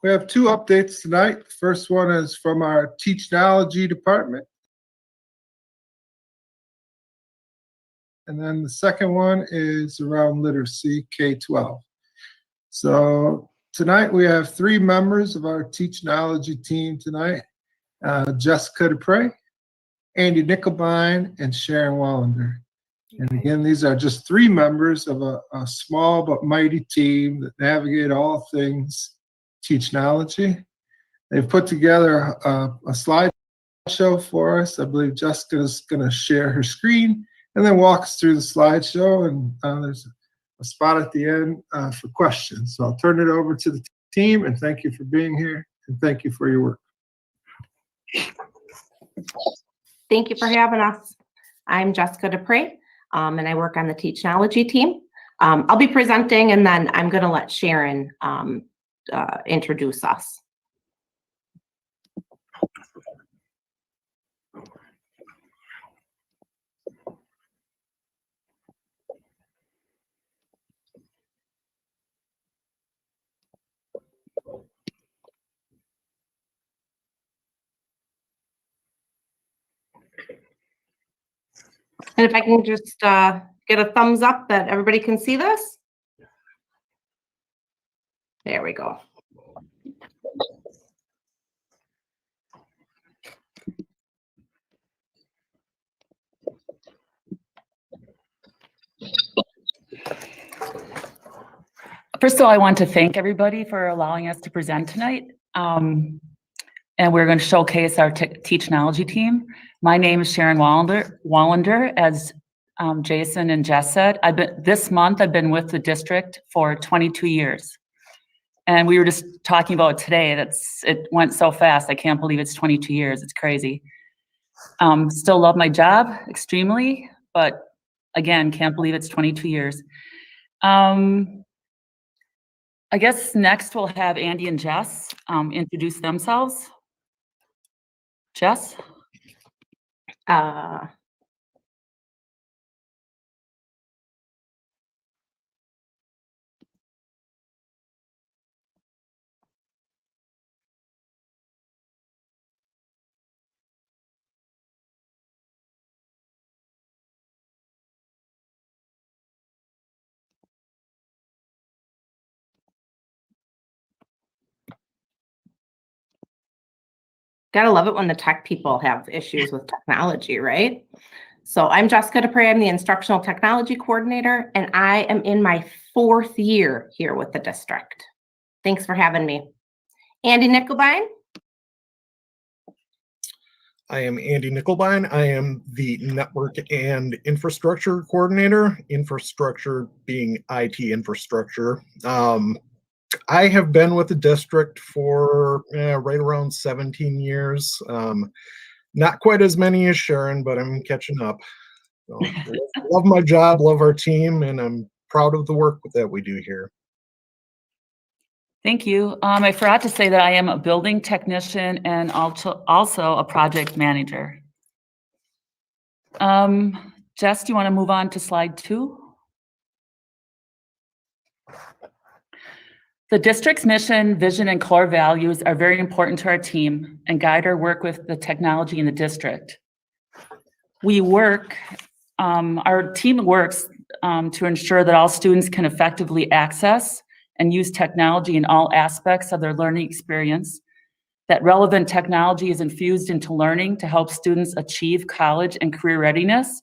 We have two updates tonight. The first one is from our Technology department. And then the second one is around literacy, K-12. So tonight we have three members of our Technology team tonight, Jessica Dupre, Andy Nickelbine, and Sharon Wallender. And again, these are just three members of a small but mighty team that navigate all things Technology. They've put together a slideshow for us. I believe Jessica is going to share her screen and then walk us through the slideshow. And there's a spot at the end for questions. So I'll turn it over to the team, and thank you for being here, and thank you for your work. Thank you for having us. I'm Jessica Dupre, and I work on the Technology team. I'll be presenting, and then I'm going to let Sharon introduce us. And if I can just get a thumbs up that everybody can see this. There we go. First of all, I want to thank everybody for allowing us to present tonight. And we're going to showcase our Technology team. My name is Sharon Wallender, as Jason and Jess said. This month I've been with the district for 22 years. And we were just talking about today, it went so fast. I can't believe it's 22 years. It's crazy. Still love my job extremely, but again, can't believe it's 22 years. I guess next we'll have Andy and Jess introduce themselves. Jess? Gotta love it when the tech people have issues with technology, right? So I'm Jessica Dupre. I'm the Instructional Technology Coordinator, and I am in my 4th year here with the district. Thanks for having me. Andy Nickelbine. I am Andy Nickelbine. I am the Network and Infrastructure Coordinator, infrastructure being IT infrastructure. I have been with the district for right around 17 years. Not quite as many as Sharon, but I'm catching up. So, love my job, love our team, and I'm proud of the work that we do here. Thank you. I forgot to say that I am a building technician and also a project manager. Jess, do you want to move on to slide 2? The district's mission, vision, and core values are very important to our team and guide our work with the technology in the district. Our team works to ensure that all students can effectively access and use technology in all aspects of their learning experience, that relevant technology is infused into learning to help students achieve college and career readiness,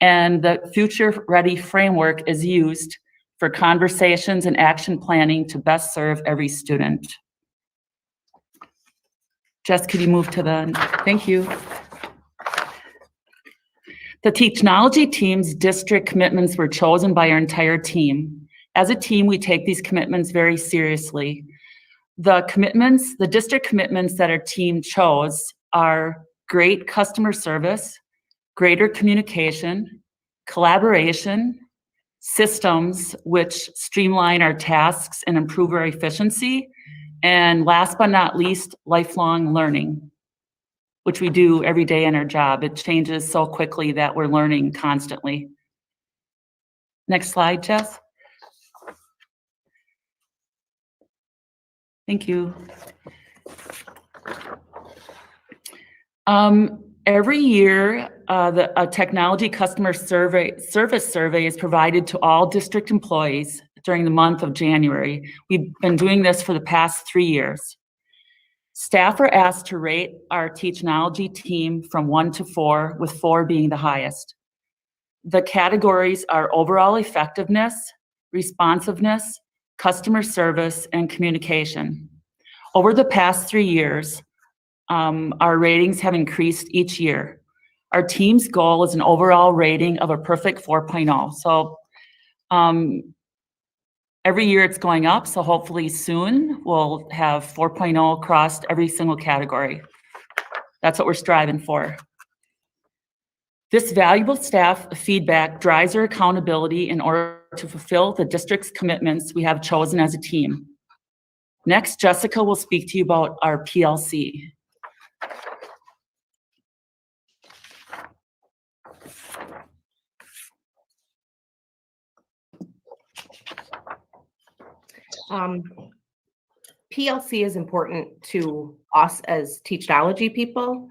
and the Future Ready framework is used for conversations and action planning to best serve every student. Jess, could you move to thank you. The Technology team's district commitments were chosen by our entire team. As a team, we take these commitments very seriously. The district commitments that our team chose are great customer service, greater communication, collaboration, systems which streamline our tasks and improve our efficiency, and last but not least, lifelong learning, which we do every day in our job. It changes so quickly that we're learning constantly. Next slide, Jess. Thank you. Every year, a technology customer service survey is provided to all district employees during the month of January. We've been doing this for the past 3 years. Staff are asked to rate our Teachnology team from 1 to 4, with 4 being the highest. The categories are overall effectiveness, responsiveness, customer service, and communication. Over the past 3 years, our ratings have increased each year. Our team's goal is an overall rating of a perfect 4.0. So every year it's going up, so hopefully soon we'll have 4.0 across every single category. That's what we're striving for. This valuable staff feedback drives our accountability in order to fulfill the district's commitments we have chosen as a team. Next, Jessica will speak to you about our PLC. PLC is important to us as Teachnology people.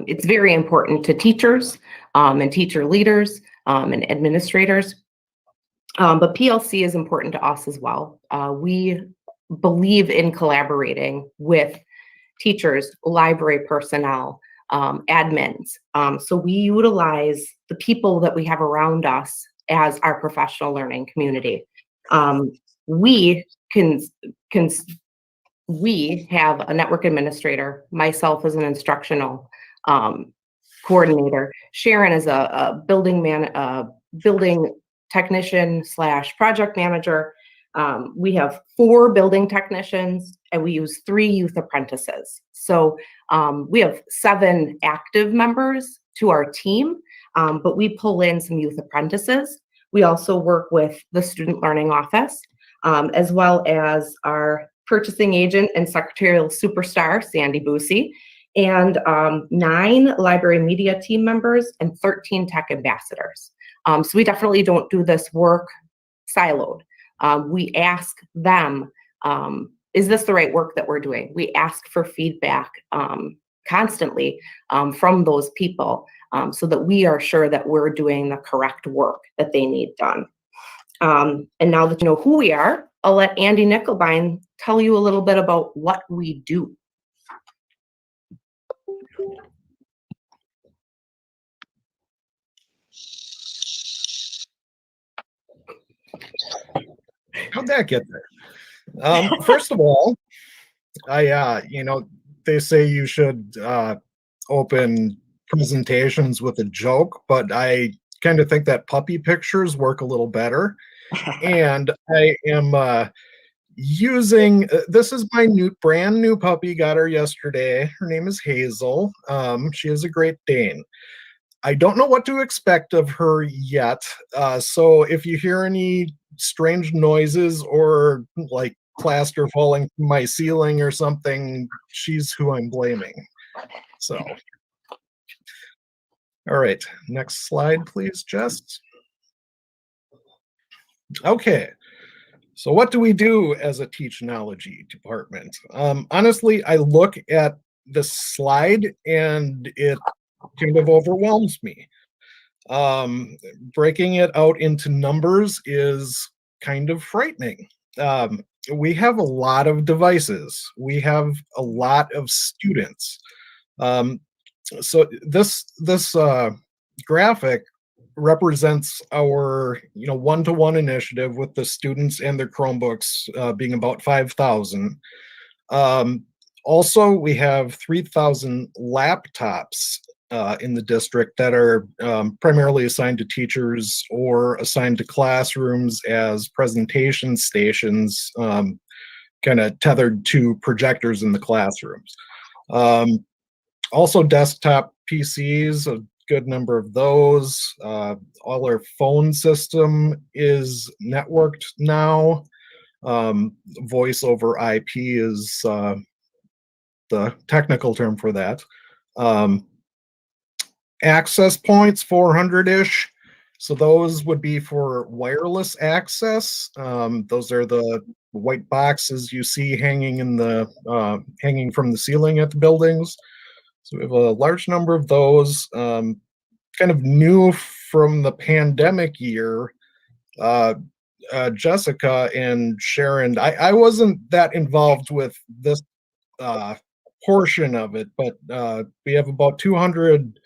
It's very important to teachers and teacher leaders and administrators. But PLC is important to us as well. We believe in collaborating with teachers, library personnel, admins. So we utilize the people that we have around us as our professional learning community. We have a network administrator, myself as an instructional coordinator, Sharon is a building technician / project manager. We have 4 building technicians and we use 3 youth apprentices. So we have 7 active members to our team, but we pull in some youth apprentices. We also work with the student learning office, as well as our purchasing agent and secretarial superstar, Sandy Boosie, and 9 library media team members and 13 tech ambassadors. So we definitely don't do this work siloed. We ask them, is this the right work that we're doing? We ask for feedback constantly from those people so that we are sure that we're doing the correct work that they need done. And now that you know who we are, I'll let Andy Nickelbein tell you a little bit about what we do. How'd that get there? First of all, they say you should open presentations with a joke, but I kind of think that puppy pictures work a little better. And I am using, this is my brand new puppy, got her yesterday. Her name is Hazel. She is a Great Dane. I don't know what to expect of her yet. So if you hear any strange noises or like plaster falling from my ceiling or something, she's who I'm blaming. So, all right, next slide, please, Jess. Okay, so what do we do as a Teachnology department? Honestly, I look at the slide and it kind of overwhelms me. Breaking it out into numbers is kind of frightening. We have a lot of devices. We have a lot of students. So this graphic represents our one-to-one initiative with the students and their Chromebooks being about 5,000. Also, we have 3,000 laptops in the district that are primarily assigned to teachers or assigned to classrooms as presentation stations, kind of tethered to projectors in the classrooms. Also, desktop PCs, a good number of those. All our phone system is networked now. Voice over IP is the technical term for that. Access points, 400-ish. So those would be for wireless access. Those are the white boxes you see hanging in the hanging from the ceiling at the buildings. So we have a large number of those. Kind of new from the pandemic year. Jessica and Sharon, I wasn't that involved with this portion of it, but we have about 200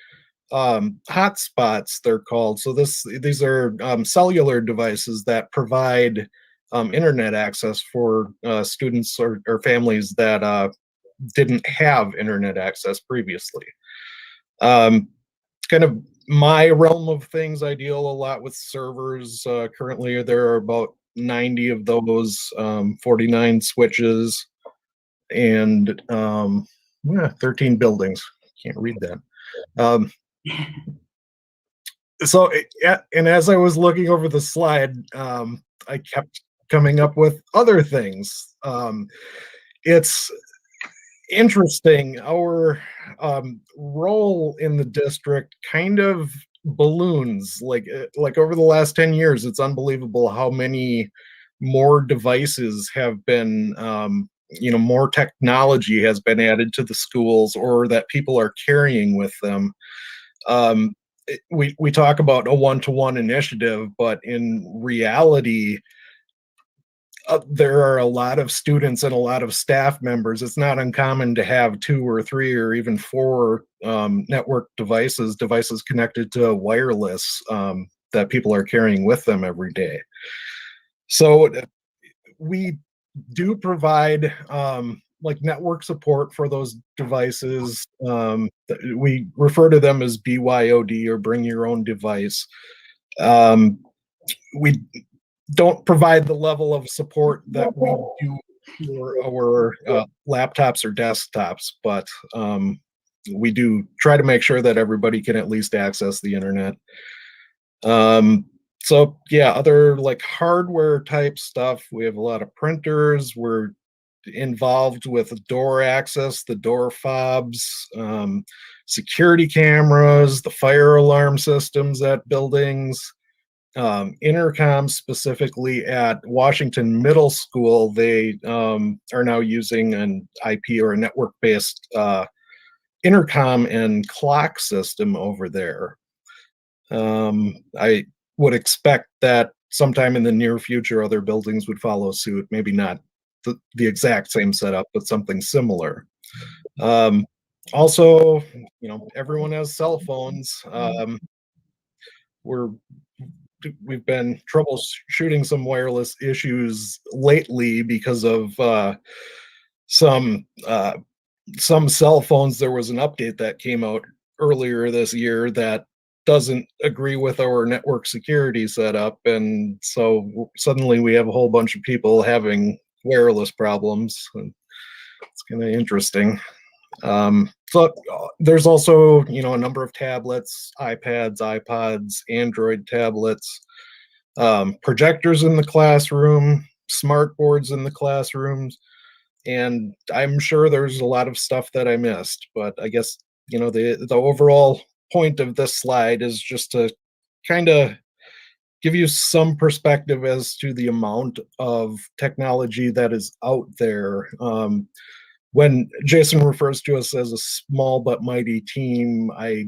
hotspots, they're called. So these are cellular devices that provide internet access for students or families that didn't have internet access previously. Kind of my realm of things, I deal a lot with servers. Currently, there are about 90 of those, 49 switches, and 13 buildings. Can't read that. So, and as I was looking over the slide, I kept coming up with other things. It's interesting. Our role in the district kind of balloons. Like over the last 10 years, it's unbelievable how many more devices have been, more technology has been added to the schools or that people are carrying with them. We talk about a one-to-one initiative, but in reality, there are a lot of students and a lot of staff members. It's not uncommon to have 2 or 3 or even 4 network devices connected to wireless that people are carrying with them every day. So we do provide like network support for those devices. We refer to them as BYOD, or bring your own device. We don't provide the level of support that we do for our laptops or desktops, but we do try to make sure that everybody can at least access the internet. So yeah, other like hardware type stuff, we have a lot of printers. We're involved with door access, the door fobs, security cameras, the fire alarm systems at buildings, intercoms. Specifically at Washington Middle School, they are now using an IP or a network-based intercom and clock system over there. I would expect that sometime in the near future, other buildings would follow suit. Maybe not the exact same setup, but something similar. Also, everyone has cell phones. We've been troubleshooting some wireless issues lately because of some cell phones. There was an update that came out earlier this year that doesn't agree with our network security setup, and so suddenly we have a whole bunch of people having wireless problems. And it's kind of interesting. So there's also, a number of tablets, iPads, iPods, Android tablets, projectors in the classroom, smart boards in the classrooms, and I'm sure there's a lot of stuff that I missed, but I guess, the overall point of this slide is just to kind of give you some perspective as to the amount of technology that is out there. When Jason refers to us as a small but mighty team, I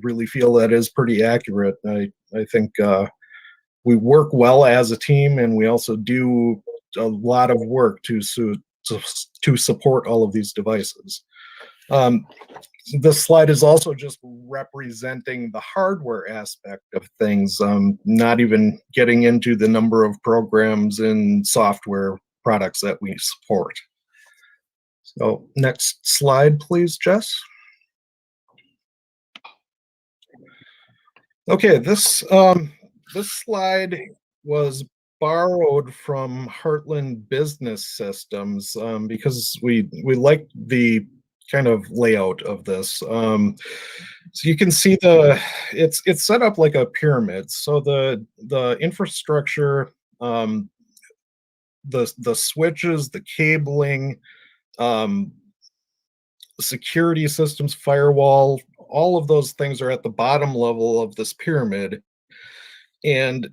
really feel that is pretty accurate. I think we work well as a team, and we also do a lot of work to support all of these devices. This slide is also just representing the hardware aspect of things, not even getting into the number of programs and software products that we support. So next slide, please, Jess. Okay, this slide was borrowed from Heartland Business Systems because we like the kind of layout of this. So you can see it's set up like a pyramid. So the infrastructure, the switches, the cabling, security systems, firewall, all of those things are at the bottom level of this pyramid. And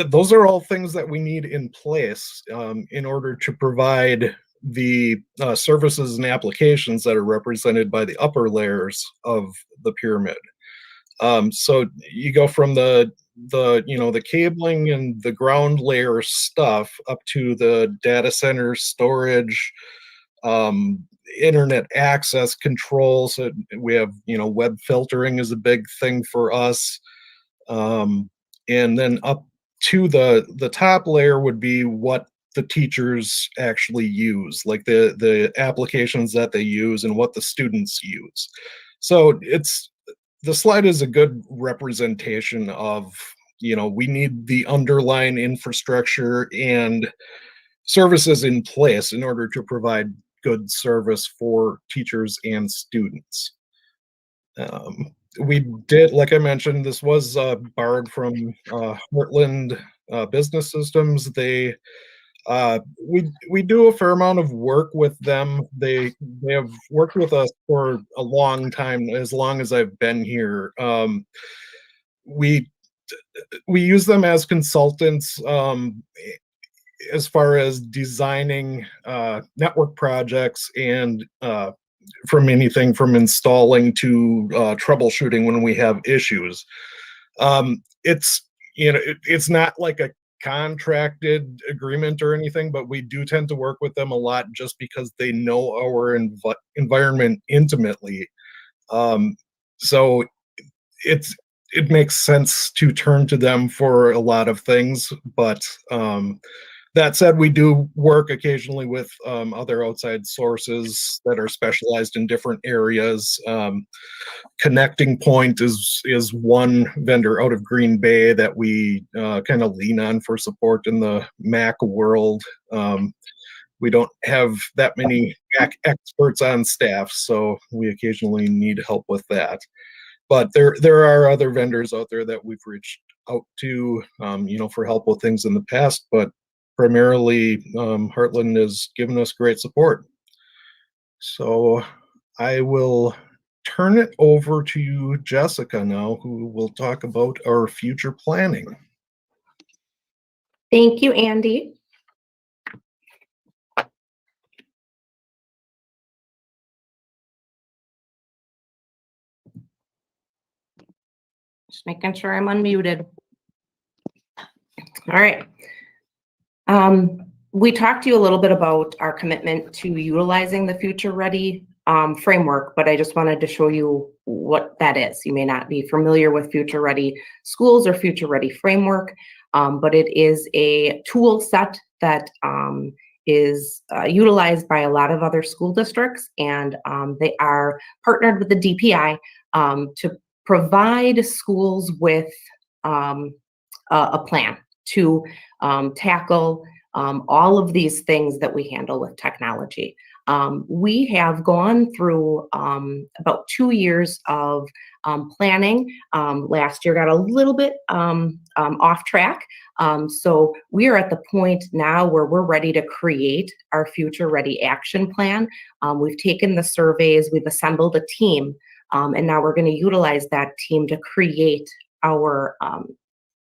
those are all things that we need in place in order to provide the services and applications that are represented by the upper layers of the pyramid. So you go from the cabling and the ground layer stuff up to the data center storage, internet access controls. We have, web filtering is a big thing for us. And then up to the top layer would be what the teachers actually use, like the applications that they use and what the students use. So the slide is a good representation of, we need the underlying infrastructure and services in place in order to provide good service for teachers and students. We did, like I mentioned, this was borrowed from Heartland Business Systems. We do a fair amount of work with them. They have worked with us for a long time, as long as I've been here. We use them as consultants as far as designing network projects and from anything from installing to troubleshooting when we have issues. It's not like a contracted agreement or anything, but we do tend to work with them a lot just because they know our environment intimately. So it makes sense to turn to them for a lot of things, but that said, we do work occasionally with other outside sources that are specialized in different areas. Connecting Point is one vendor out of Green Bay that we kind of lean on for support in the Mac world. We don't have that many Mac experts on staff, so we occasionally need help with that. But there are other vendors out there that we've reached out to, for help with things in the past, but primarily Heartland has given us great support. So I will turn it over to you, Jessica, now, who will talk about our future planning. Thank you, Andy. Just making sure I'm unmuted. All right. We talked to you a little bit about our commitment to utilizing the Future Ready framework, but I just wanted to show you what that is. You may not be familiar with Future Ready Schools or Future Ready framework, but it is a tool set that is utilized by a lot of other school districts, and they are partnered with the DPI to provide schools with a plan to tackle all of these things that we handle with technology. We have gone through about 2 years of planning. Last year got a little bit off track. So we are at the point now where we're ready to create our Future Ready action plan. We've taken the surveys, we've assembled a team, and now we're going to utilize that team to create our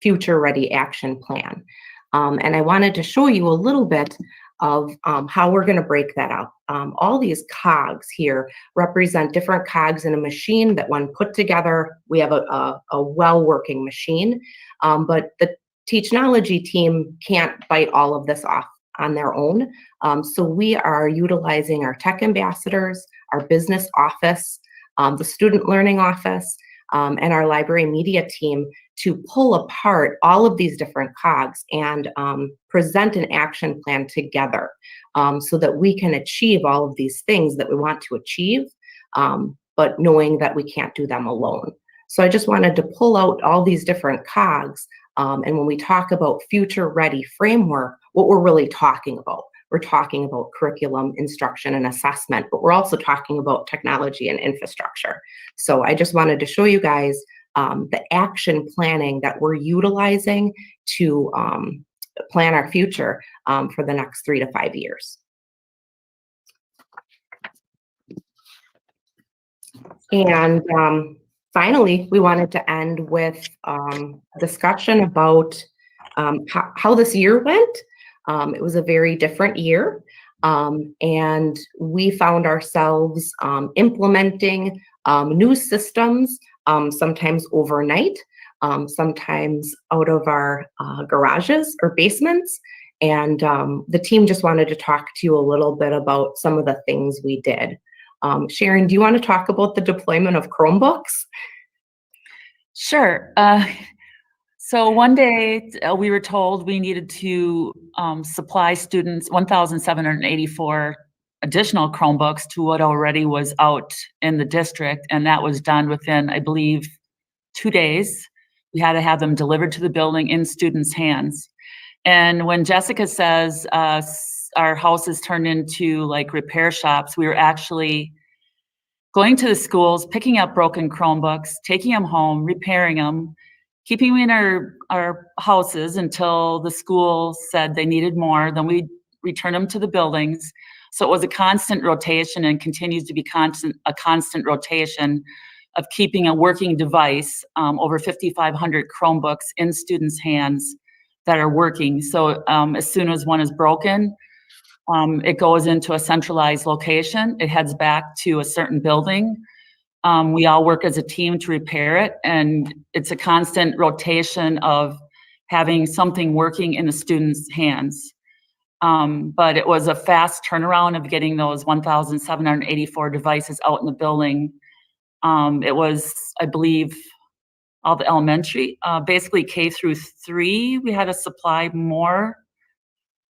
Future Ready action plan. And I wanted to show you a little bit of how we're going to break that up. All these cogs here represent different cogs in a machine that when put together, we have a well-working machine. But the Teachnology team can't bite all of this off on their own. So we are utilizing our tech ambassadors, our business office, the student learning office, and our library media team to pull apart all of these different cogs and present an action plan together so that we can achieve all of these things that we want to achieve, but knowing that we can't do them alone. So I just wanted to pull out all these different cogs. And when we talk about Future Ready framework, what we're really talking about. We're talking about curriculum, instruction, and assessment, but we're also talking about technology and infrastructure. So I just wanted to show you guys the action planning that we're utilizing to plan our future for the next 3 to 5 years. And finally, we wanted to end with discussion about how this year went. It was a very different year, and we found ourselves implementing new systems, sometimes overnight, sometimes out of our garages or basements. And the team just wanted to talk to you a little bit about some of the things we did. Sharon, do you want to talk about the deployment of Chromebooks? Sure. So one day we were told we needed to supply students 1,784 additional Chromebooks to what already was out in the district. And that was done within, I believe, 2 days. We had to have them delivered to the building in students' hands. And when Jessica says our house is turned into like repair shops, we were actually going to the schools, picking up broken Chromebooks, taking them home, repairing them, keeping them in our houses until the school said they needed more. Then we'd return them to the buildings. So it was a constant rotation and continues to be a constant rotation of keeping a working device, over 5,500 Chromebooks in students' hands that are working. So as soon as one is broken, it goes into a centralized location. It heads back to a certain building. We all work as a team to repair it, and it's a constant rotation of having something working in the students' hands. But it was a fast turnaround of getting those 1,784 devices out in the building. It was, I believe, all the elementary, basically K through 3, we had to supply more.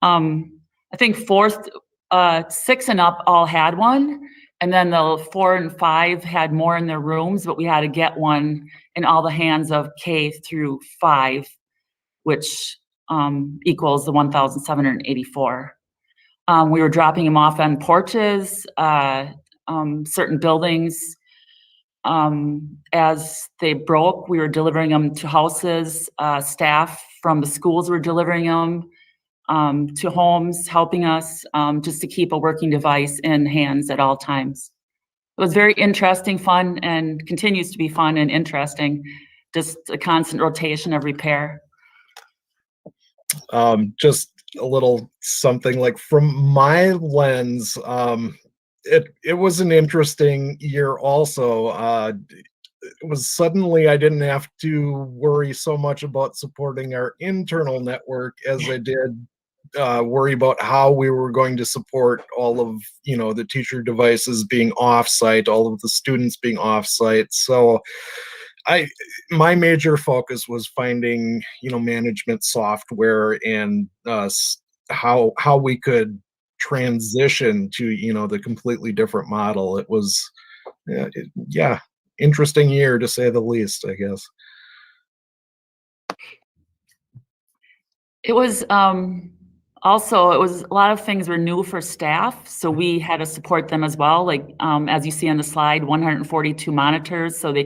I think 6 and up all had one, and then the 4 and 5 had more in their rooms, but we had to get one in all the hands of K through 5, which equals the 1,784. We were dropping them off on porches, certain buildings. As they broke, we were delivering them to houses. Staff from the schools were delivering them to homes, helping us just to keep a working device in hands at all times. It was very interesting, fun, and continues to be fun and interesting. Just a constant rotation of repair. Just a little something like from my lens, it was an interesting year also. It was suddenly I didn't have to worry so much about supporting our internal network as I did worry about how we were going to support all of the teacher devices being offsite, all of the students being offsite. So my major focus was finding management software and how we could transition to the completely different model. It was interesting year to say the least, I guess. It was also, it was a lot of things were new for staff, so we had to support them as well. Like as you see on the slide, 142 monitors, so they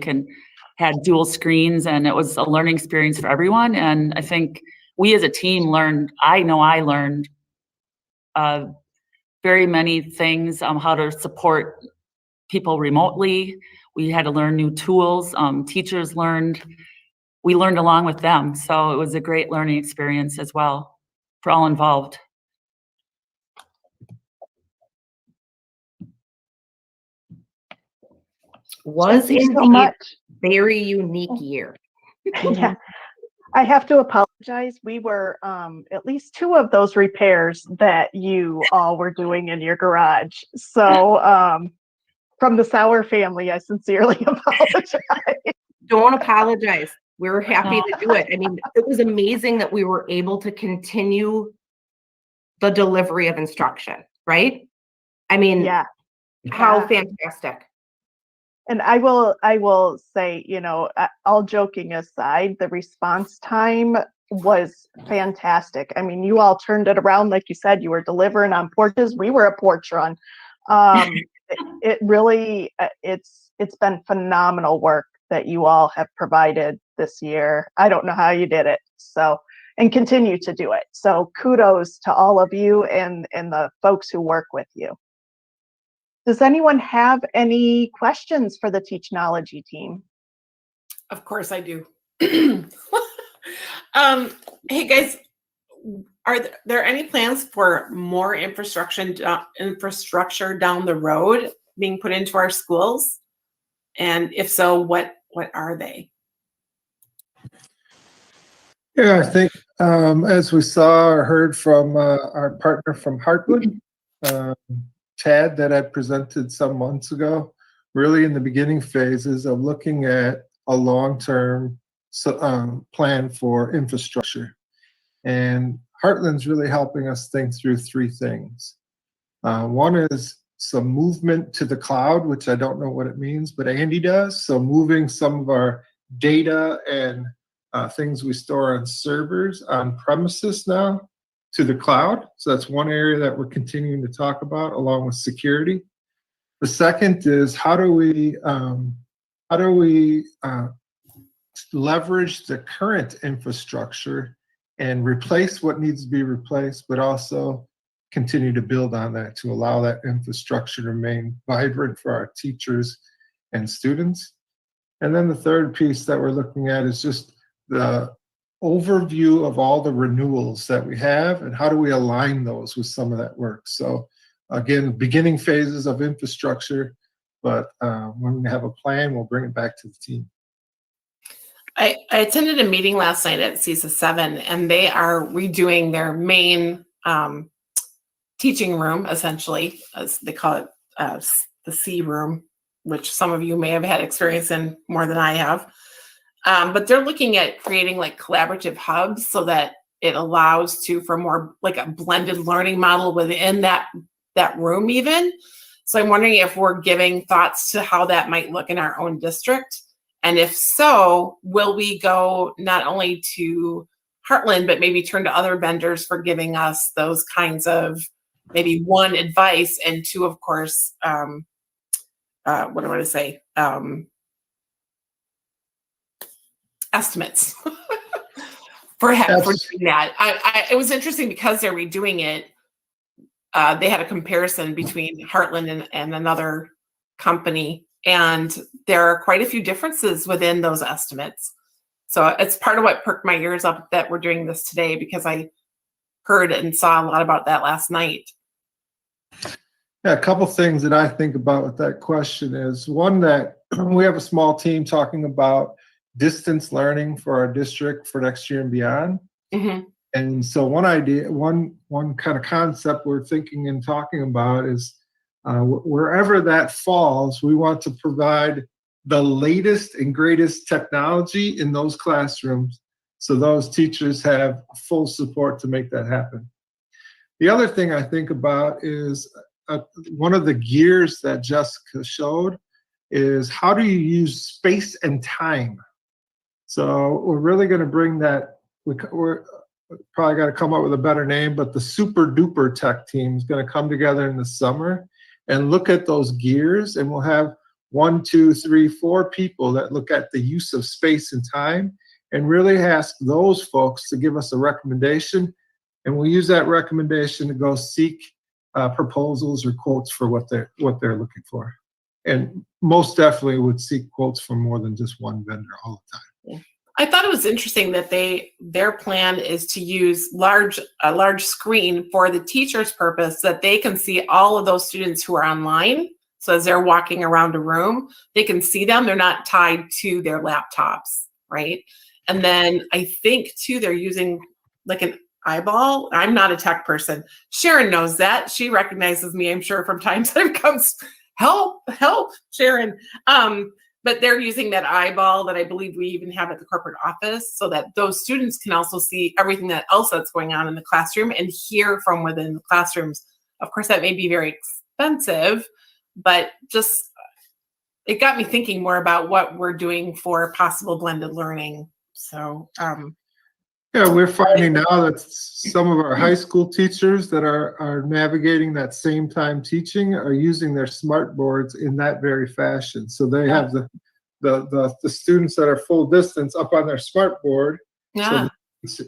had dual screens, and it was a learning experience for everyone. And I think we as a team learned, I know I learned very many things, how to support people remotely. We had to learn new tools. Teachers learned, we learned along with them. So it was a great learning experience as well for all involved. Was Thank you so indeed much. a very unique year. Yeah, I have to apologize. We were at least 2 of those repairs that you all were doing in your garage. So from the Sauer family, I sincerely apologize. Don't apologize. We're happy to do it. I mean, it was amazing that we were able to continue the delivery of instruction, right? I mean, Yeah. how fantastic. And I will say, all joking aside, the response time was fantastic. I mean, you all turned it around. Like you said, you were delivering on porches. We were a porch run. It really, it's been phenomenal work that you all have provided this year. I don't know how you did it. So, and continue to do it. So kudos to all of you and the folks who work with you. Does anyone have any questions for the Teachnology team? Of course I do. Hey guys, are there any plans for more infrastructure down the road being put into our schools? And if so, what are they? Yeah, I think as we saw or heard from our partner from Heartland, Tad, that I presented some months ago, really in the beginning phases of looking at a long-term plan for infrastructure. And Heartland's really helping us think through three things. One is some movement to the cloud, which I don't know what it means, but Andy does. So moving some of our data and things we store on servers on premises now to the cloud. So that's one area that we're continuing to talk about, along with security. The second is how do we leverage the current infrastructure and replace what needs to be replaced, but also continue to build on that to allow that infrastructure to remain vibrant for our teachers and students. And then the third piece that we're looking at is just the overview of all the renewals that we have and how do we align those with some of that work. So again, beginning phases of infrastructure, but when we have a plan, we'll bring it back to the team. I attended a meeting last night at CISA 7, and they are redoing their main teaching room, essentially, as they call it, the C room, which some of you may have had experience in more than I have. But they're looking at creating like collaborative hubs so that it allows for more like a blended learning model within that room even. So I'm wondering if we're giving thoughts to how that might look in our own district. And if so, will we go not only to Heartland, but maybe turn to other vendors for giving us those kinds of maybe one, advice, and two, of course, what do I want to say? Estimates for doing that. It was interesting because they're redoing it. They had a comparison between Heartland and another company, and there are quite a few differences within those estimates. So it's part of what perked my ears up that we're doing this today, because I heard and saw a lot about that last night. Yeah, a couple things that I think about with that question is one, that we have a small team talking about distance learning for our district for next year and beyond. Mm-hmm. And so one idea, one kind of concept we're thinking and talking about is wherever that falls, we want to provide the latest and greatest technology in those classrooms so those teachers have full support to make that happen. The other thing I think about is one of the gears that Jessica showed is how do you use space and time? So we're really going to bring that, we're probably got to come up with a better name, but the super duper tech team is going to come together in the summer and look at those gears, and we'll have 1, 2, 3, 4 people that look at the use of space and time and really ask those folks to give us a recommendation, and we'll use that recommendation to go seek proposals or quotes for what they're looking for, and most definitely would seek quotes from more than just one vendor all the time. Yeah. I thought it was interesting that their plan is to use a large screen for the teacher's purpose, that they can see all of those students who are online. So as they're walking around a room, they can see them. They're not tied to their laptops, right? And then I think too, they're using like an eyeball. I'm not a tech person. Sharon knows that. She recognizes me, I'm sure, from times that comes, help, Sharon. But they're using that eyeball that I believe we even have at the corporate office, so that those students can also see everything that's going on in the classroom and hear from within the classrooms. Of course, that may be very expensive, but just it got me thinking more about what we're doing for possible blended learning. So yeah, we're finding now that some of our high school teachers that are navigating that same time teaching are using their smart boards in that very fashion. So they have the students that are full distance up on their smart board, so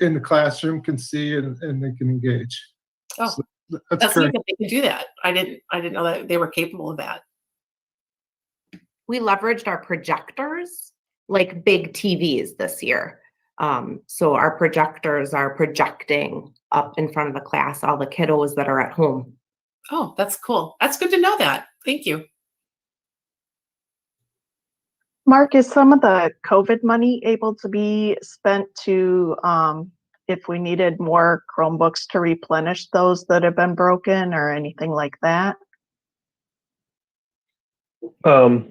in the classroom can see and they can engage. Oh, so that's neat that they can do that. I didn't know that they were capable of that. We leveraged our projectors like big TVs this year. So our projectors are projecting up in front of the class, all the kiddos that are at home. Oh, that's cool. That's good to know that. Thank you. Mark, is some of the COVID money able to be spent to, if we needed more Chromebooks to replenish those that have been broken or anything like that? So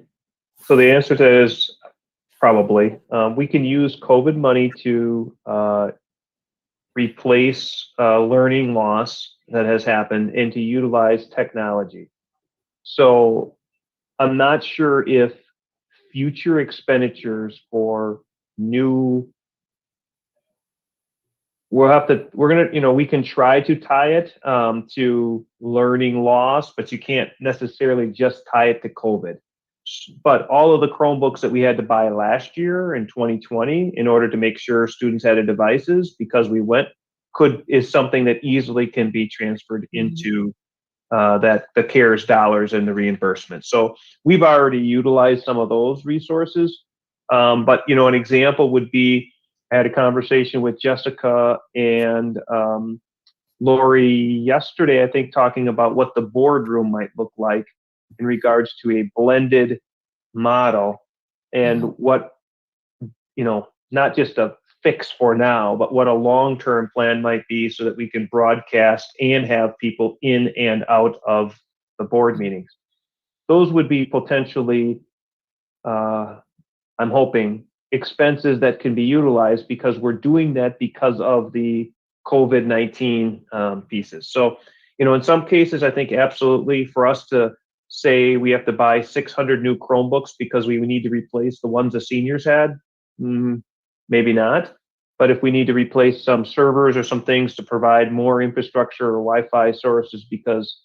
the answer to that is probably. We can use COVID money to replace learning loss that has happened and to utilize technology. So I'm not sure if future expenditures for new, we can try to tie it to learning loss, but you can't necessarily just tie it to COVID. But all of the Chromebooks that we had to buy last year in 2020 in order to make sure students had devices because we went is something that easily can be transferred into the CARES dollars and the reimbursement. So we've already utilized some of those resources. But an example would be, I had a conversation with Jessica and Lori yesterday, I think, talking about what the boardroom might look like in regards to a blended model and what, not just a fix for now, but what a long-term plan might be so that we can broadcast and have people in and out of the board meetings. Those would be potentially, I'm hoping, expenses that can be utilized because we're doing that because of the COVID-19 pieces. So, in some cases, I think absolutely for us to say we have to buy 600 new Chromebooks because we need to replace the ones the seniors had, maybe not. But if we need to replace some servers or some things to provide more infrastructure or Wi-Fi sources because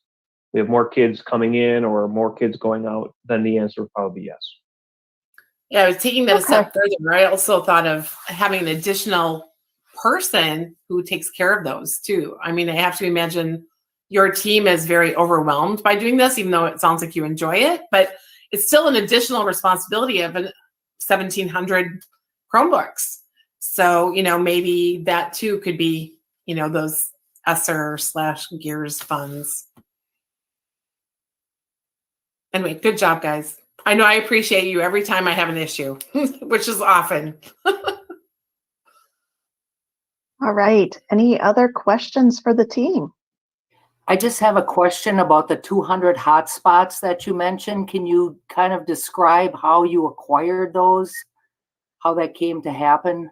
we have more kids coming in or more kids going out, then the answer would probably be yes. Yeah, I was taking that a step further. I also thought of having an additional person who takes care of those too. I mean, I have to imagine your team is very overwhelmed by doing this, even though it sounds like you enjoy it, but it's still an additional responsibility of 1,700 Chromebooks. So, maybe that too could be, those ESSER/Gears funds. Anyway, good job, guys. I know I appreciate you every time I have an issue, which is often. All right. Any other questions for the team? I just have a question about the 200 hotspots that you mentioned. Can you kind of describe how you acquired those, how that came to happen?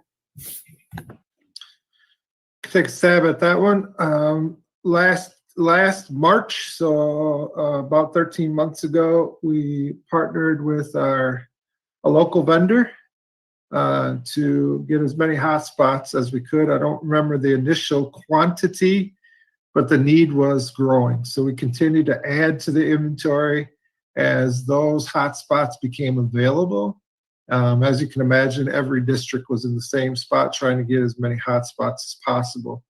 Take a stab at that one. Last March, so about 13 months ago, we partnered with a local vendor to get as many hotspots as we could. I don't remember the initial quantity, but the need was growing. So we continued to add to the inventory as those hotspots became available. As you can imagine, every district was in the same spot trying to get as many hotspots as possible.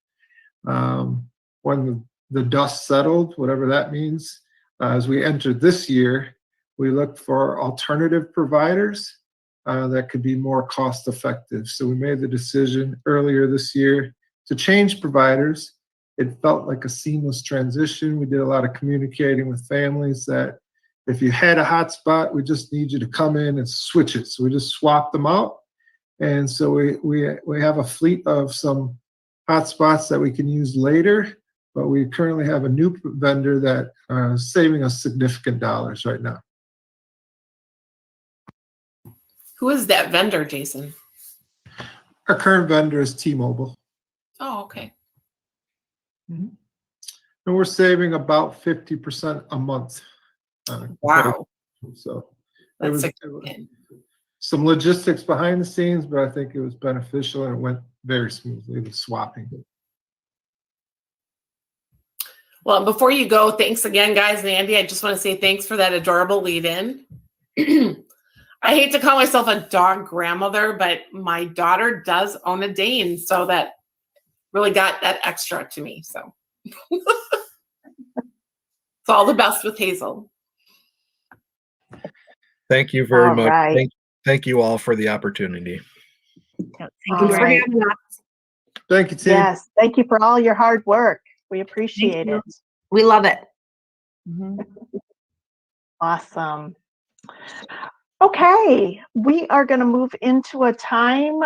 When the dust settled, whatever that means, as we entered this year, we looked for alternative providers that could be more cost effective. So we made the decision earlier this year to change providers. It felt like a seamless transition. We did a lot of communicating with families that if you had a hotspot, we just need you to come in and switch it. So we just swapped them out. And so we have a fleet of some hotspots that we can use later, but we currently have a new vendor that is saving us significant dollars right now. Who is that vendor, Jason? Our current vendor is T-Mobile. Oh, okay. Mm-hmm. And we're saving about 50% a month. Wow. So That's it was some logistics behind the scenes, but I think it was beneficial and it went very smoothly, the swapping. Well, before you go, thanks again, guys. And Andy, I just want to say thanks for that adorable lead-in. I hate to call myself a dog grandmother, but my daughter does own a Dane, so that really got that extra to me. So it's all the best with Hazel. Thank you very All much. right. Thank you all for the opportunity. Thank All you Thanks for right. having us. Thank you, team. Yes, thank you for all your hard work. We appreciate you. it. We love it. Awesome. Okay, we are going to move into a time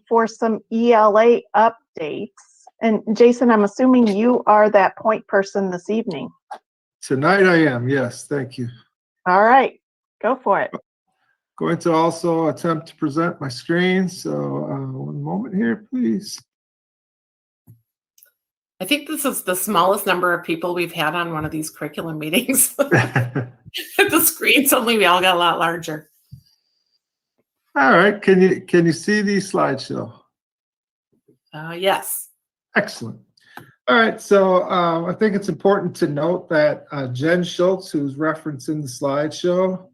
for some ELA updates. And Jason, I'm assuming you are that point person this evening. Tonight I am, yes, thank you. All right, go for it. Going to also attempt to present my screen, so one moment here, please. I think this is the smallest number of people we've had on one of these curriculum meetings. The screen suddenly we all got a lot larger. All right, can you see the slideshow? Yes. Excellent. All right, so I think it's important to note that Jen Schultz, who's referenced in the slideshow,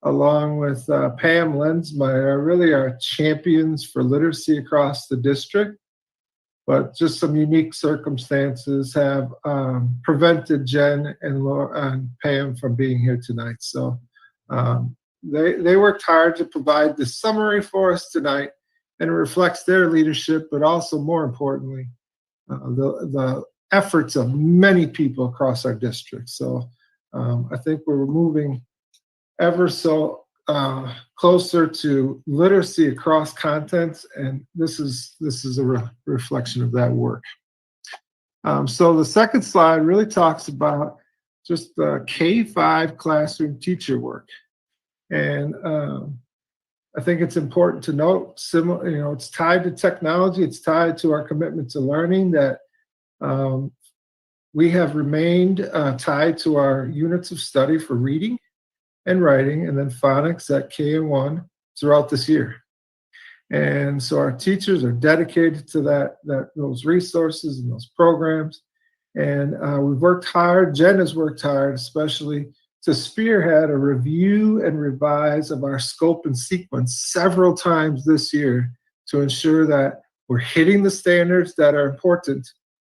along with Pam Lensmeyer, are really our champions for literacy across the district. But just some unique circumstances have prevented Jen and Laura and Pam from being here tonight. So they worked hard to provide this summary for us tonight, and it reflects their leadership, but also more importantly, the efforts of many people across our district. So I think we're moving ever so closer to literacy across contents, and this is a reflection of that work. So the second slide really talks about just the K-5 classroom teacher work, and I think it's important to note, it's tied to technology, it's tied to our commitment to learning, that we have remained tied to our units of study for reading and writing, and then phonics at KN1 throughout this year. And so our teachers are dedicated to those resources and those programs. And we've worked hard, Jen has worked hard, especially to spearhead a review and revise of our scope and sequence several times this year to ensure that we're hitting the standards that are important,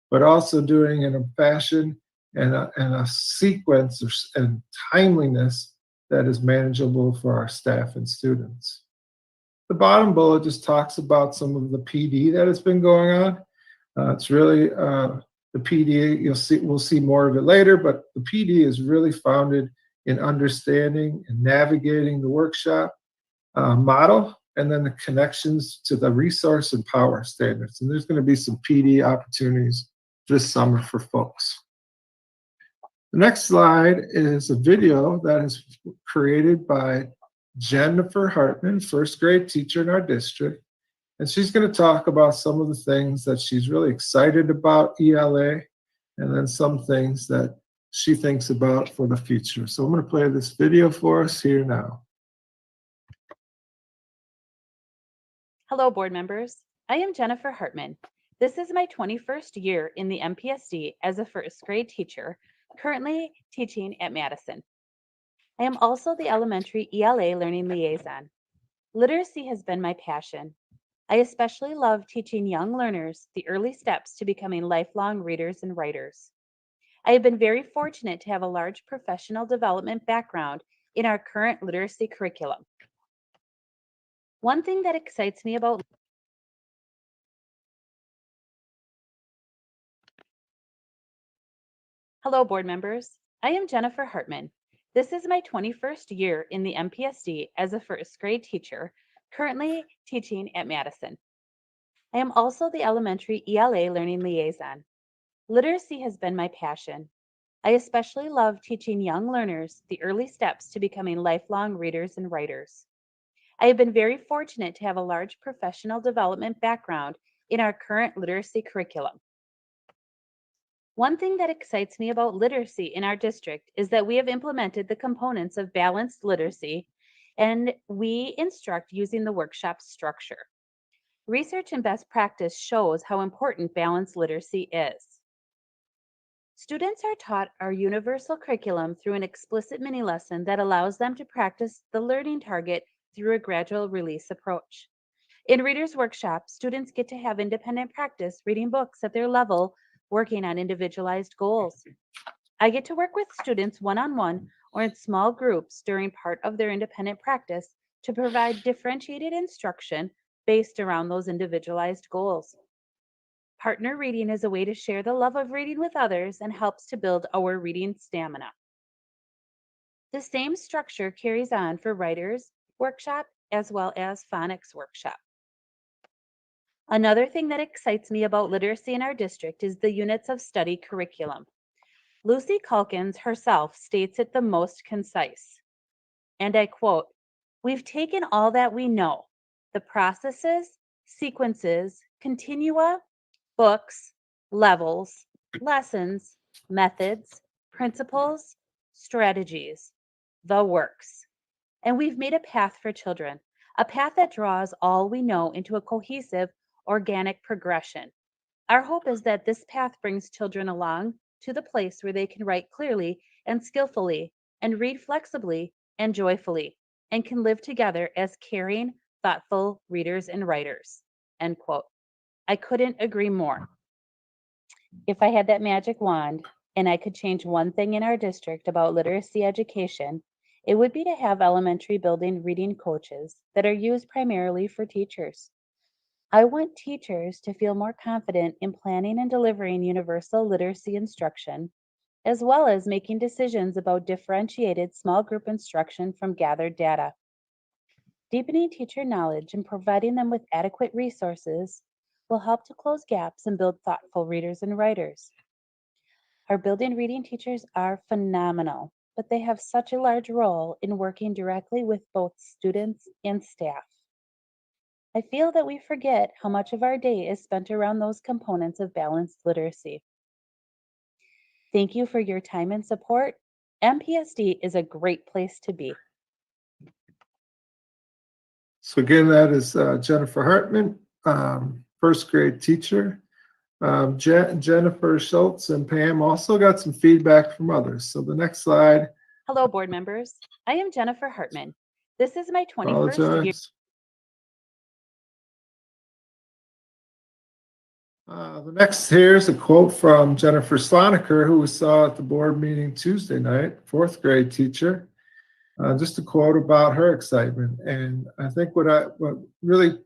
but also doing it in a fashion and a sequence and timeliness that is manageable for our staff and students. The bottom bullet just talks about some of the PD that has been going on. It's really the PD, we'll see more of it later, but the PD is really founded in understanding and navigating the workshop model, and then the connections to the resource and power standards. And there's going to be some PD opportunities this summer for folks. The next slide is a video that is created by Jennifer Hartman, first grade teacher in our district. And she's going to talk about some of the things that she's really excited about ELA, and then some things that she thinks about for the future. So I'm going to play this video for us here now. Hello, board members. I am Jennifer Hartman. This is my 21st year in the MPSD as a first grade teacher, currently teaching at Madison. I am also the elementary ELA learning liaison. Literacy has been my passion. I especially love teaching young learners the early steps to becoming lifelong readers and writers. I have been very fortunate to have a large professional development background in our current literacy curriculum. One thing that excites me about Hello, board members. I am Jennifer Hartman. This is my 21st year in the MPSD as a first grade teacher, currently teaching at Madison. I am also the elementary ELA learning liaison. Literacy has been my passion. I especially love teaching young learners the early steps to becoming lifelong readers and writers. I have been very fortunate to have a large professional development background in our current literacy curriculum. One thing that excites me about literacy in our district is that we have implemented the components of balanced literacy, and we instruct using the workshop structure. Research and best practice shows how important balanced literacy is. Students are taught our universal curriculum through an explicit mini lesson that allows them to practice the learning target through a gradual release approach. In Reader's Workshop, students get to have independent practice reading books at their level, working on individualized goals. I get to work with students one-on-one or in small groups during part of their independent practice to provide differentiated instruction based around those individualized goals. Partner reading is a way to share the love of reading with others and helps to build our reading stamina. The same structure carries on for writers workshop as well as phonics workshop. Another thing that excites me about literacy in our district is the units of study curriculum. Lucy Calkins herself states it the most concise. And I quote, "We've taken all that we know, the processes, sequences, continua, books, levels, lessons, methods, principles, strategies, the works. And we've made a path for children, a path that draws all we know into a cohesive, organic progression. Our hope is that this path brings children along to the place where they can write clearly and skillfully and read flexibly and joyfully and can live together as caring, thoughtful readers and writers." End quote. I couldn't agree more. If I had that magic wand and I could change one thing in our district about literacy education, it would be to have elementary building reading coaches that are used primarily for teachers. I want teachers to feel more confident in planning and delivering universal literacy instruction, as well as making decisions about differentiated small group instruction from gathered data. Deepening teacher knowledge and providing them with adequate resources will help to close gaps and build thoughtful readers and writers. Our building reading teachers are phenomenal, but they have such a large role in working directly with both students and staff. I feel that we forget how much of our day is spent around those components of balanced literacy. Thank you for your time and support. MPSD is a great place to be. So again, that is Jennifer Hartman, first grade teacher. Jennifer Schultz and Pam also got some feedback from others. So the next slide. Hello, board members. I am Jennifer Hartman. This is my 21st year. Apologize. The next here is a quote from Jennifer Sloniker, who we saw at the board meeting Tuesday night, fourth grade teacher. Just a quote about her excitement. And I think what really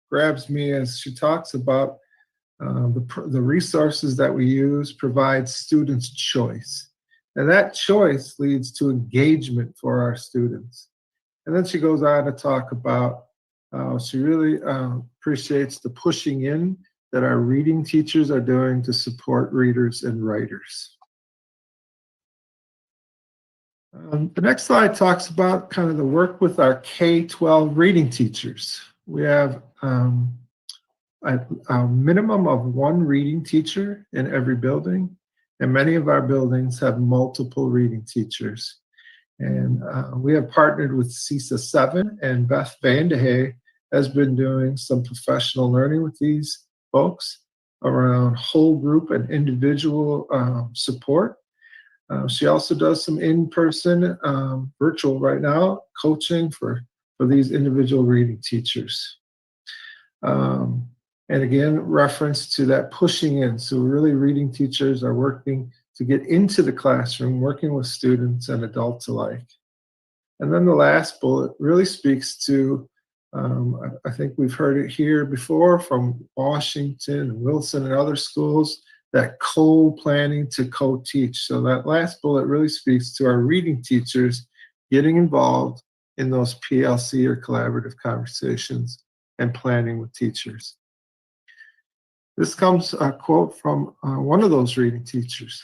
grabs me as she talks about the resources that we use provide students choice. And that choice leads to engagement for our students. And then she goes on to talk about she really appreciates the pushing in that our reading teachers are doing to support readers and writers. The next slide talks about kind of the work with our K-12 reading teachers. We have a minimum of one reading teacher in every building, and many of our buildings have multiple reading teachers. And we have partnered with CISA 7, and Beth Vandehay has been doing some professional learning with these folks around whole group and individual support. She also does some in-person, virtual right now, coaching for these individual reading teachers. And again, reference to that pushing in. So really reading teachers are working to get into the classroom, working with students and adults alike. And then the last bullet really speaks to, I think we've heard it here before from Washington and Wilson and other schools, that co-planning to co-teach. So that last bullet really speaks to our reading teachers getting involved in those PLC or collaborative conversations and planning with teachers. This comes a quote from one of those reading teachers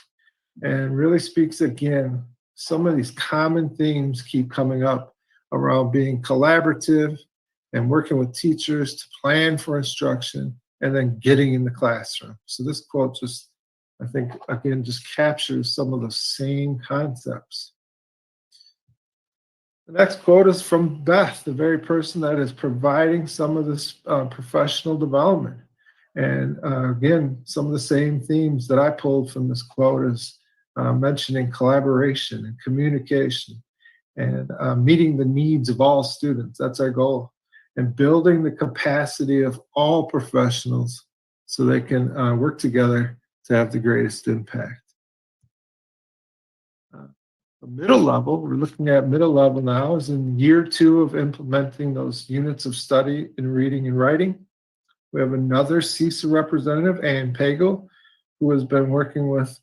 and really speaks again, some of these common themes keep coming up around being collaborative and working with teachers to plan for instruction and then getting in the classroom. So this quote just, I think, again, just captures some of the same concepts. The next quote is from Beth, the very person that is providing some of this professional development. And again, some of the same themes that I pulled from this quote is mentioning collaboration and communication and meeting the needs of all students. That's our goal. And building the capacity of all professionals so they can work together to have the greatest impact. The middle level, we're looking at middle level now, is in year 2 of implementing those units of study in reading and writing. We have another CISA representative, Ann Pagel, who has been working with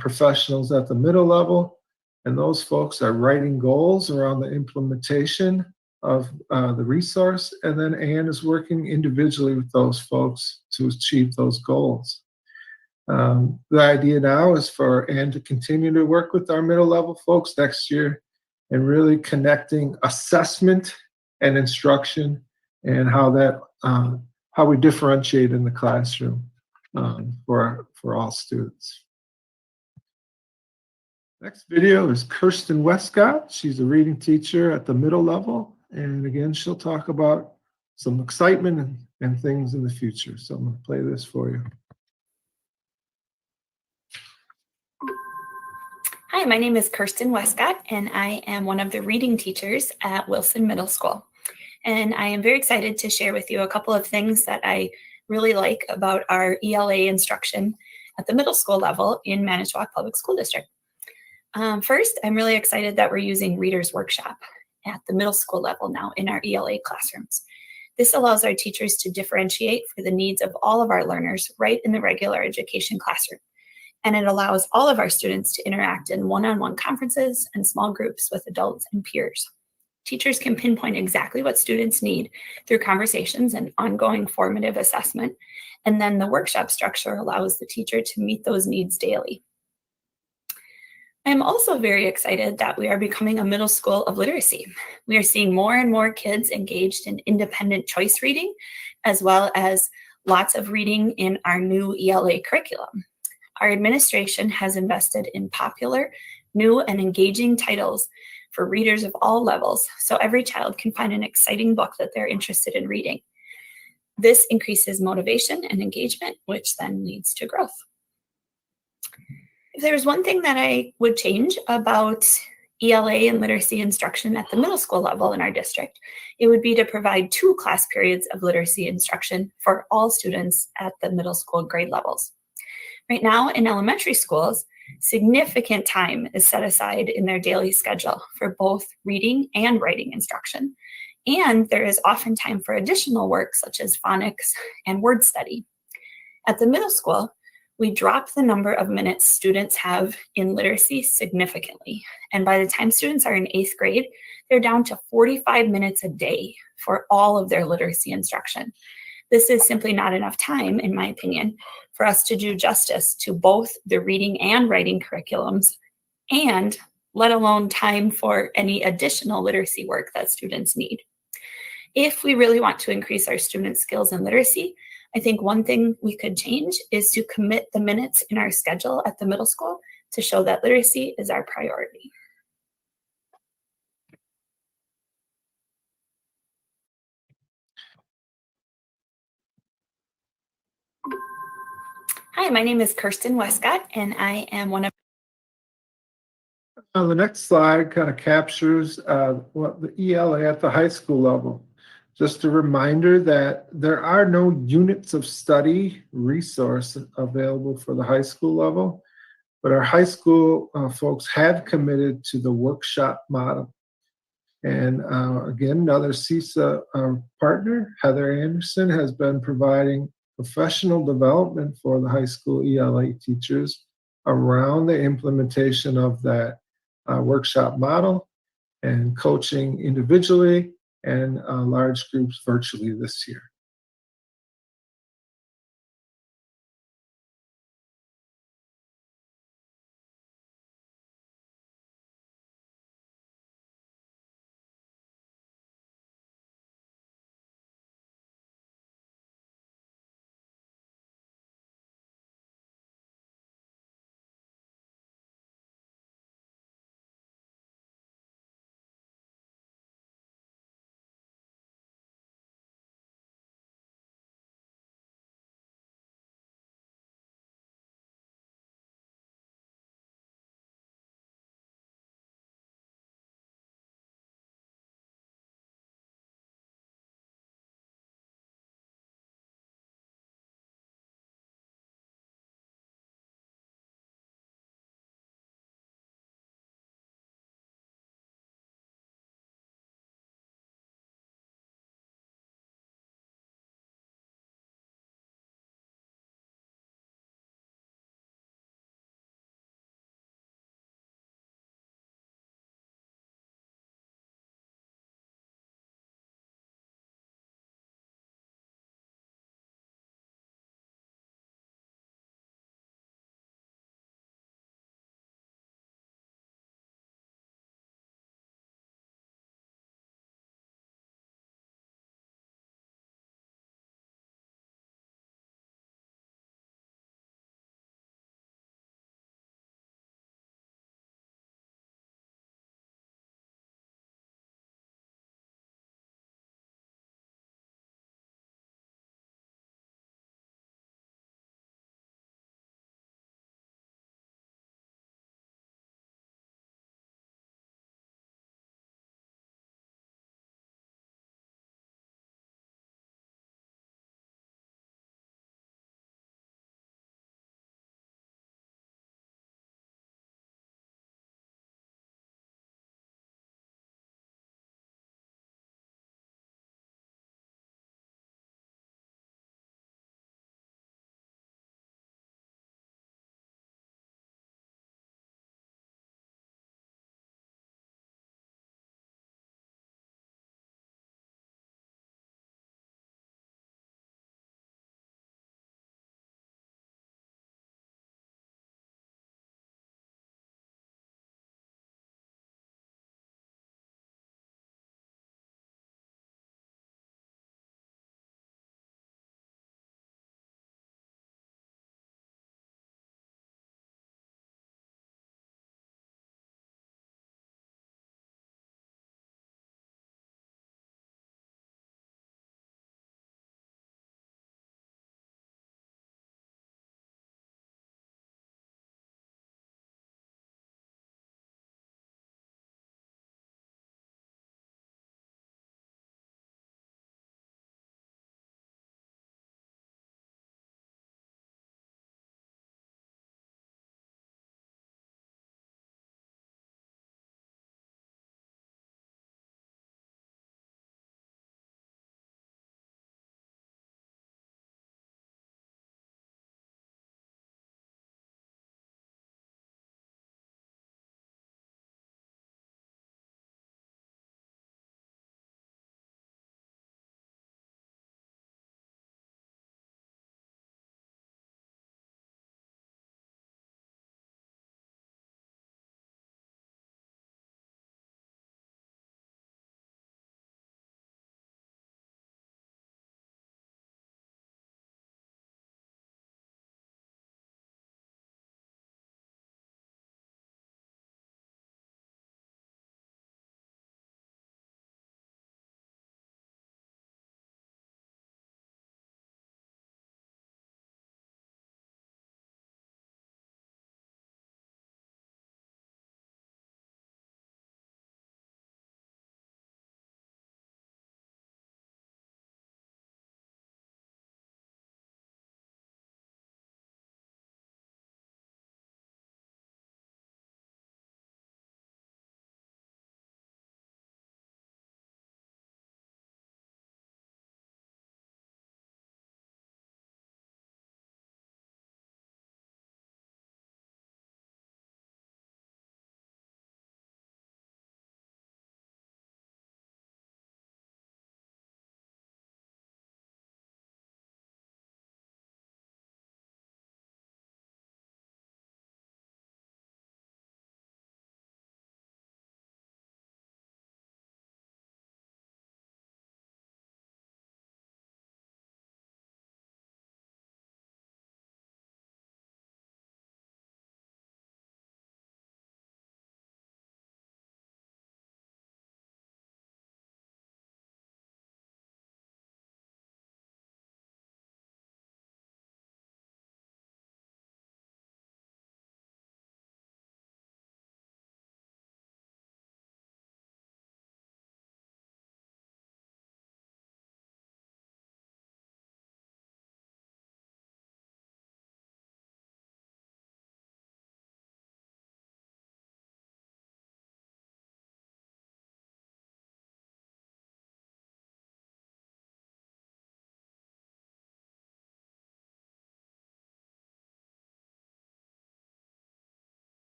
professionals at the middle level, and those folks are writing goals around the implementation of the resource, and then Ann is working individually with those folks to achieve those goals. The idea now is for Ann to continue to work with our middle level folks next year and really connecting assessment and instruction and how we differentiate in the classroom for all students. Next video is Kirsten Westcott. She's a reading teacher at the middle level. And again, she'll talk about some excitement and things in the future. So I'm going to play this for you. Hi, my name is Kirsten Westcott, and I am one of the reading teachers at Wilson Middle School. And I am very excited to share with you a couple of things that I really like about our ELA instruction at the middle school level in Manitowoc Public School District. First, I'm really excited that we're using Reader's Workshop at the middle school level now in our ELA classrooms. This allows our teachers to differentiate for the needs of all of our learners right in the regular education classroom. And it allows all of our students to interact in one-on-one conferences and small groups with adults and peers. Teachers can pinpoint exactly what students need through conversations and ongoing formative assessment. And then the workshop structure allows the teacher to meet those needs daily. I'm also very excited that we are becoming a middle school of literacy. We are seeing more and more kids engaged in independent choice reading, as well as lots of reading in our new ELA curriculum. Our administration has invested in popular, new, and engaging titles for readers of all levels, so every child can find an exciting book that they're interested in reading. This increases motivation and engagement, which then leads to growth. If there's one thing that I would change about ELA and literacy instruction at the middle school level in our district, it would be to provide 2 class periods of literacy instruction for all students at the middle school grade levels. Right now in elementary schools, significant time is set aside in their daily schedule for both reading and writing instruction. And there is often time for additional work such as phonics and word study. At the middle school, we drop the number of minutes students have in literacy significantly. And by the time students are in 8th grade, they're down to 45 minutes a day for all of their literacy instruction. This is simply not enough time, in my opinion, for us to do justice to both the reading and writing curriculums, and let alone time for any additional literacy work that students need. If we really want to increase our students' skills in literacy, I think one thing we could change is to commit the minutes in our schedule at the middle school to show that literacy is our priority. Hi, my name is Kirsten Westcott, and I am one of The next slide kind of captures what the ELA at the high school level. Just a reminder that there are no units of study resource available for the high school level, but our high school folks have committed to the workshop model. And again, another CISA partner, Heather Anderson, has been providing professional development for the high school ELA teachers around the implementation of that workshop model and coaching individually and large groups virtually this year.